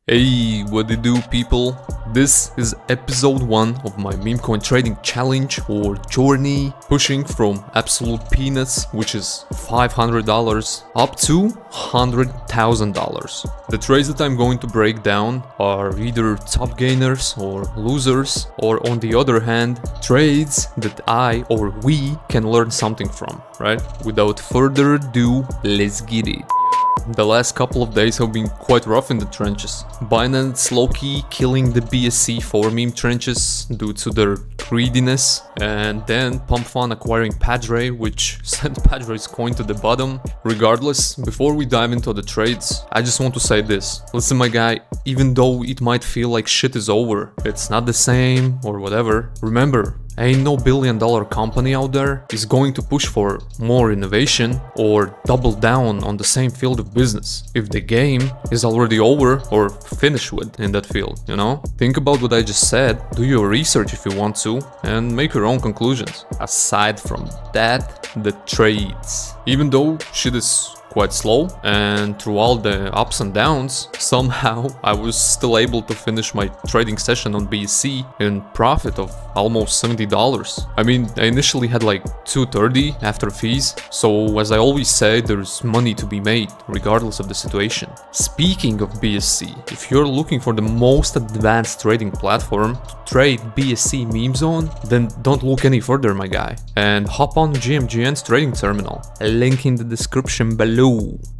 Hey, what do you do, people? This is episode 1 of my meme coin trading challenge or journey, pushing from absolute peanuts, which is $500, up to $100,000. The trades that I'm going to break down are either top gainers or losers, or on the other hand, trades that I or we can learn something from, right? Without further ado, let's get it. The last couple of days have been quite rough in the trenches. Binance low-key killing the BSC for meme trenches due to their greediness, and then Pump Fun acquiring Padre, which sent Padre's coin to the bottom. Regardless, before we dive into the trades, I just want to say this. Listen, my guy, even though it might feel like shit is over, it's not the same or whatever, remember, ain't no billion-dollar company out there is going to push for more innovation or double down on the same field of business if the game is already over or finished with in that field, you know? Think about what I just said, do your research if you want to, and make your own conclusions. Aside from that, the trades. Even though shit is quite slow, and through all the ups and downs, somehow I was still able to finish my trading session on BSC in profit of almost $70. I mean, I initially had like $230 after fees, so as I always say, there's money to be made regardless of the situation. Speaking of BSC, if you're looking for the most advanced trading platform to trade BSC memes on, then don't look any further, my guy, and hop on GMGN's trading terminal, link in the description below.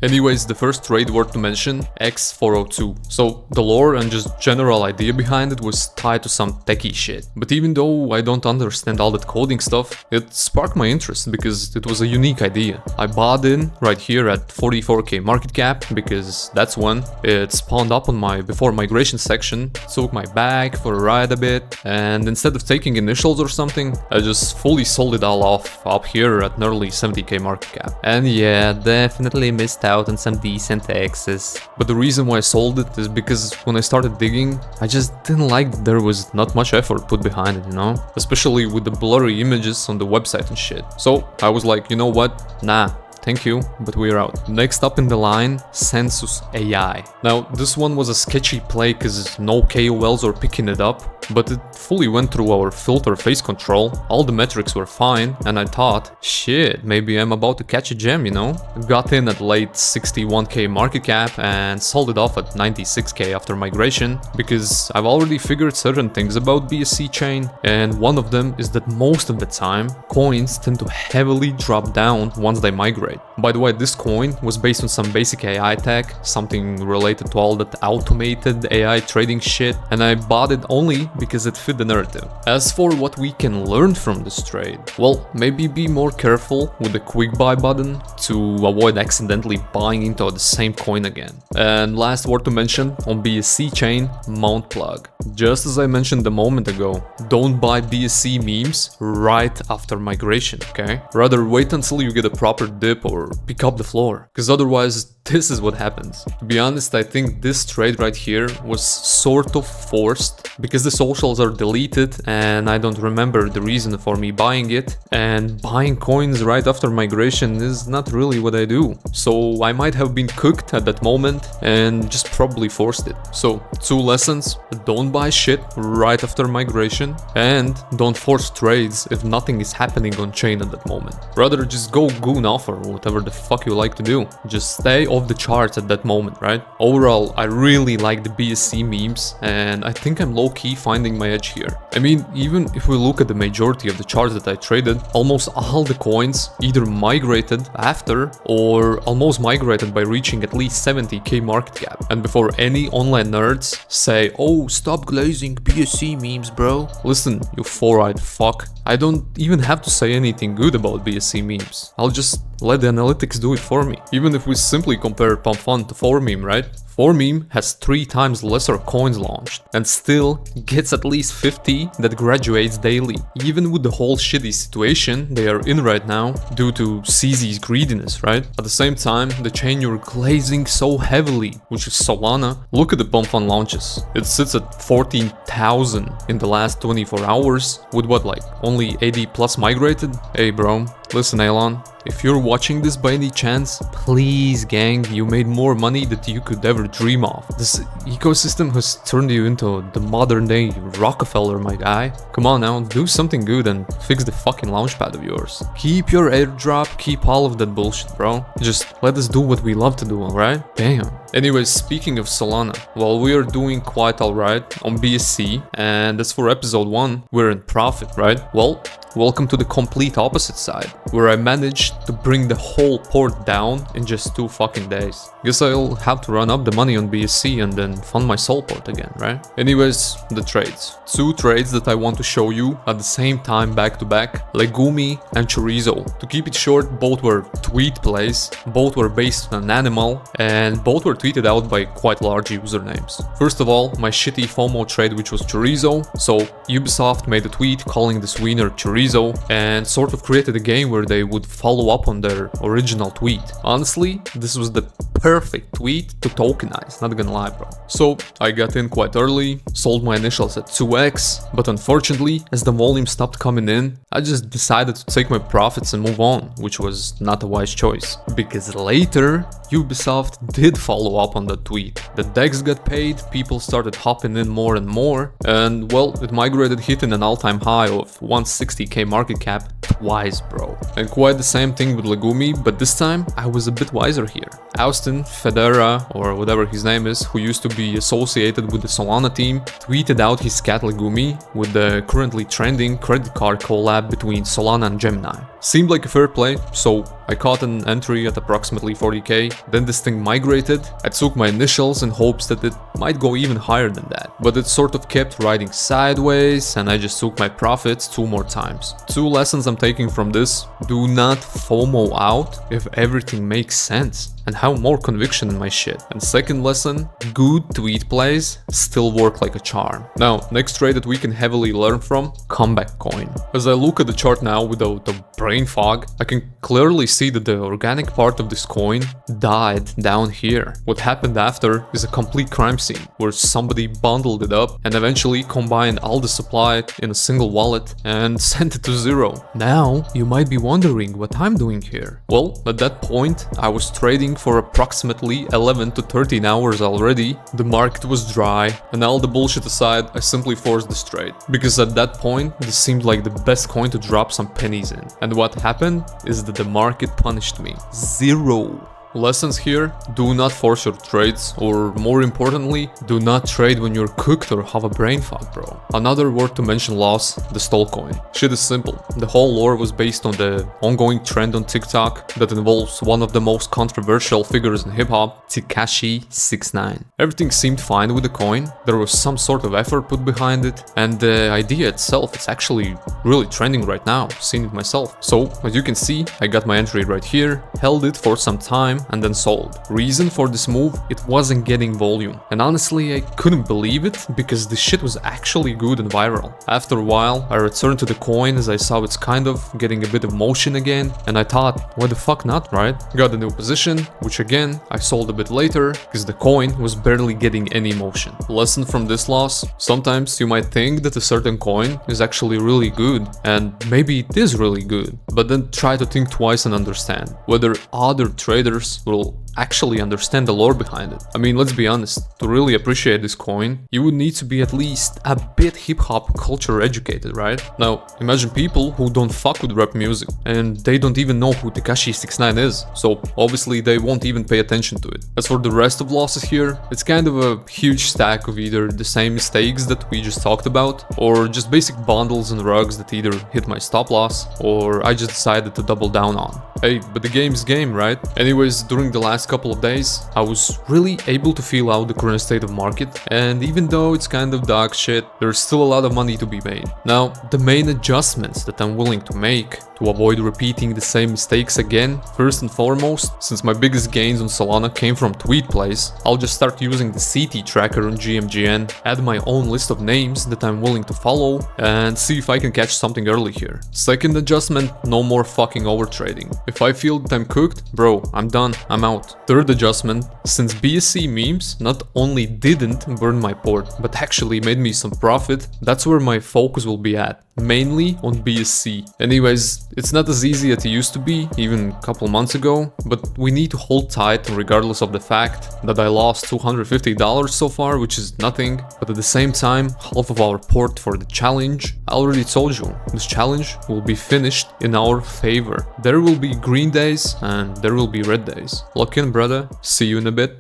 Anyways, the first trade worth to mention, X402. So the lore and just general idea behind it was tied to some techie shit. But even though I don't understand all that coding stuff, it sparked my interest because it was a unique idea. I bought in right here at 44k market cap because that's when it spawned up on my before migration section, took my bag for a ride a bit, and instead of taking initials or something, I just fully sold it all off up here at nearly 70k market cap. And yeah, definitely missed out on some decent X's. But the reason why I sold it is because when I started digging, I just didn't like that there was not much effort put behind it, you know? Especially with the blurry images on the website and shit. So I was like, you know what? Nah. Thank you, but we're out. Next up in the line, Census AI. Now, this one was a sketchy play because no KOLs were picking it up, but it fully went through our filter face control, all the metrics were fine, and I thought, shit, maybe I'm about to catch a gem, you know? Got in at late 61k market cap and sold it off at 96k after migration, because I've already figured certain things about BSC chain, and one of them is that most of the time, coins tend to heavily drop down once they migrate. By the way, this coin was based on some basic AI tech, something related to all that automated AI trading shit, and I bought it only because it fit the narrative. As for what we can learn from this trade, well, maybe be more careful with the quick buy button to avoid accidentally buying into the same coin again. And last word to mention on BSC chain, Mount Plug. Just as I mentioned a moment ago, don't buy BSC memes right after migration, okay? Rather wait until you get a proper dip or pick up the floor, because otherwise this is what happens. To be honest, I think this trade right here was sort of forced because the socials are deleted and I don't remember the reason for me buying it, and buying coins right after migration is not really what I do. So I might have been cooked at that moment and just probably forced it. So 2 lessons: don't buy shit right after migration, and don't force trades if nothing is happening on chain at that moment. Rather just go goon off or whatever the fuck you like to do. Just stay off the charts at that moment, right? Overall, I really like the BSC memes, and I think I'm low-key finding my edge here. I mean, even if we look at the majority of the charts that I traded, almost all the coins either migrated after or almost migrated by reaching at least 70k market cap. And before any online nerds say, oh, stop glazing BSC memes, bro. Listen, you four-eyed fuck. I don't even have to say anything good about BSC memes. I'll just let the analytics do it for me. Even if we simply compare Pump Fun to 4meme, right? 4meme has 3 times lesser coins launched and still gets at least 50 that graduates daily. Even with the whole shitty situation they are in right now due to CZ's greediness, right? At the same time, the chain you're glazing so heavily, which is Solana, look at the Pump Fun launches. It sits at 14,000 in the last 24 hours with what, like only 80 plus migrated? Hey bro, listen Elon, if you're watching this by any chance, please gang, you made more money than you could ever ever dream of. This ecosystem has turned you into the modern day Rockefeller, my guy. Come on now, do something good and fix the fucking launchpad of yours. Keep your airdrop, keep all of that bullshit, bro. Just let us do what we love to do, alright? Damn. Anyways, speaking of Solana, well, we are doing quite alright on BSC, and as for episode 1, we're in profit, right? Well, welcome to the complete opposite side, where I managed to bring the whole port down in just 2 fucking days. Guess I'll have to run up the money on BSC and then fund my SOL port again, right? Anyways, the trades. 2 trades that I want to show you at the same time back to back, Legumi and Chorizo. To keep it short, both were tweet plays, both were based on an animal, and both were tweeted out by quite large usernames. First of all, my shitty FOMO trade, which was Chorizo. So Ubisoft made a tweet calling this winner Chorizo and sort of created a game where they would follow up on their original tweet. Honestly, this was the perfect tweet to tokenize, not gonna lie, bro. So I got in quite early, sold my initials at 2x, but unfortunately, as the volume stopped coming in, I just decided to take my profits and move on, which was not a wise choice. Because later, Ubisoft did follow up on that tweet. The decks got paid, people started hopping in more and more, and well, it migrated, hitting an all-time high of 160k market cap twice, bro. And quite the same thing with Legumi, but this time I was a bit wiser here. Austin Federa, or whatever his name is, who used to be associated with the Solana team, tweeted out his cat Legumi with the currently trending credit card collab between Solana and Gemini. Seemed like a fair play, so I caught an entry at approximately 40k, then this thing migrated. I took my initials in hopes that it might go even higher than that, but it sort of kept riding sideways and I just took my profits 2 more times. 2 lessons I'm taking from this: do not FOMO out if everything makes sense, and have more conviction in my shit. And second lesson, good tweet plays still work like a charm. Now, next trade that we can heavily learn from, Comeback Coin. As I look at the chart now without the brain fog, I can clearly see that the organic part of this coin died down here. What happened after is a complete crime scene, where somebody bundled it up and eventually combined all the supply in a single wallet and sent it to 0. Now, you might be wondering what I'm doing here. Well, at that point, I was trading for approximately 11 to 13 hours already. The market was dry, and all the bullshit aside, I simply forced this trade. Because at that point, this seemed like the best coin to drop some pennies in. And what happened is that the market punished me. 0. Lessons here: do not force your trades, or more importantly, do not trade when you're cooked or have a brain fog, bro. Another word to mention loss, the SOL coin. Shit is simple. The whole lore was based on the ongoing trend on TikTok that involves one of the most controversial figures in hip-hop, Tekashi 6ix9ine. Everything seemed fine with the coin, there was some sort of effort put behind it, and the idea itself is actually really trending right now, seen it myself. So, as you can see, I got my entry right here, held it for some time, and then sold. Reason for this move, it wasn't getting volume. And honestly, I couldn't believe it, because the shit was actually good and viral. After a while, I returned to the coin as I saw it's kind of getting a bit of motion again, and I thought, why the fuck not, right? Got a new position, which again, I sold a bit later, because the coin was barely getting any motion. Lesson from this loss: sometimes you might think that a certain coin is actually really good, and maybe it is really good, but then try to think twice and understand whether other traders will actually understand the lore behind it. I mean, let's be honest, to really appreciate this coin, you would need to be at least a bit hip-hop culture educated, right? Now, imagine people who don't fuck with rap music, and they don't even know who Tekashi 6ix9ine is, so obviously they won't even pay attention to it. As for the rest of losses here, it's kind of a huge stack of either the same mistakes that we just talked about, or just basic bundles and rugs that either hit my stop loss, or I just decided to double down on. Hey, but the game's game, right? Anyways, during the last couple of days, I was really able to feel out the current state of market, and even though it's kind of dog shit, there's still a lot of money to be made. Now, the main adjustments that I'm willing to make to avoid repeating the same mistakes again, first and foremost, since my biggest gains on Solana came from tweet plays, I'll just start using the CT tracker on GMGN, add my own list of names that I'm willing to follow, and see if I can catch something early here. Second adjustment, no more fucking overtrading. If I feel that I'm cooked, bro, I'm done, I'm out. Third adjustment, since BSC memes not only didn't burn my port, but actually made me some profit, that's where my focus will be at. mainly on BSC. Anyways, it's not as easy as it used to be, even a couple months ago, but we need to hold tight regardless of the fact that I lost $250 so far, which is nothing, but at the same time, half of our port for the challenge, I already told you, this challenge will be finished in our favor. There will be green days and there will be red days. Lock in, brother. See you in a bit.